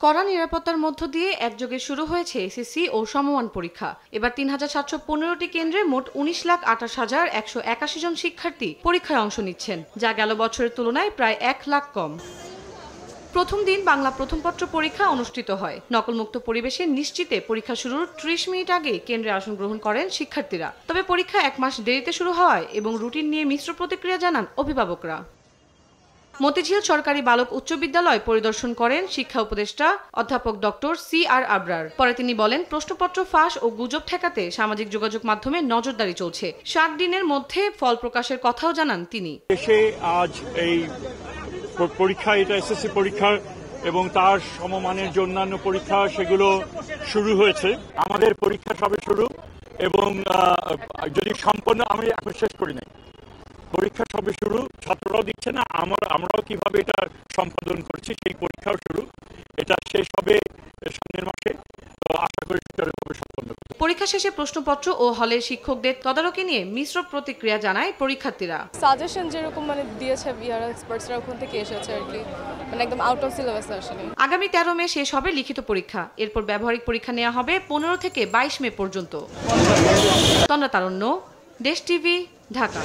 কড়া নিরাপত্তার মধ্য দিয়ে একযোগে শুরু হয়েছে এসএসসি ও সমমান পরীক্ষা। এবার ৩,৭১৫টি কেন্দ্রে মোট ১৯,২৮,১৮১ জন শিক্ষার্থী পরীক্ষায় অংশ নিচ্ছেন, যা গেল বছরের তুলনায় প্রায় ১ লাখ কম। প্রথম দিন বাংলা প্রথম পত্র পরীক্ষা অনুষ্ঠিত হয়। নকলমুক্ত পরিবেশে নিশ্চিতে পরীক্ষা শুরুর ৩০ মিনিট আগে কেন্দ্রে আসন গ্রহণ করেন শিক্ষার্থীরা। তবে পরীক্ষা ১ মাস দেরিতে শুরু হওয়ায় এবং রুটিন নিয়ে মিশ্র প্রতিক্রিয়া জানান অভিভাবকরা। মতিঝিল সরকারি বালক উচ্চ বিদ্যালয় পরিদর্শন করেন শিক্ষা উপদেষ্টা অধ্যাপক ডক্টর CR আবরার। পরে তিনি বলেন, প্রশ্নপত্র ফাঁস ও গুজব ঠেকাতে সামাজিক যোগাযোগ মাধ্যমে নজরদারি চলছে। ৭ দিনের মধ্যে ফল প্রকাশের কথাও জানান তিনি। দেশে আজ এই পরীক্ষা, এটা এসএসসি পরীক্ষা এবং তার সমমানের যে অন্যান্য পরীক্ষা সেগুলো শুরু হয়েছে। আমাদের পরীক্ষা সবে শুরু এবং যদি সম্পন্ন আমি এখন শেষ করি নাই, পরীক্ষা সবে শুরু, ছাত্ররাও দিচ্ছে না, আমরাও কিভাবে এটা সম্পাদন করছি সেই পরীক্ষাও শুরু। এটা শেষ হবে সামনের মাসে, তো আশা করি সম্পন্ন। পরীক্ষা শেষে প্রশ্নপত্র ও হলের শিক্ষকদের তদারকি নিয়ে মিশ্র প্রতিক্রিয়া জানায় পরীক্ষার্থীরা। সাজেশন যেরকম দিয়েছে বিআর এক্সপার্টসরা ওখান থেকে এসেছে আর কি, একদম আউট অফ সিলেবাস আসলে। আগামী 13 মে শেষ হবে লিখিত পরীক্ষা। এরপর ব্যবহারিক পরীক্ষা নেওয়া হবে 15 থেকে 22 মে পর্যন্ত। তন্দ্রা তারণ্য, দেশ টিভি, ঢাকা।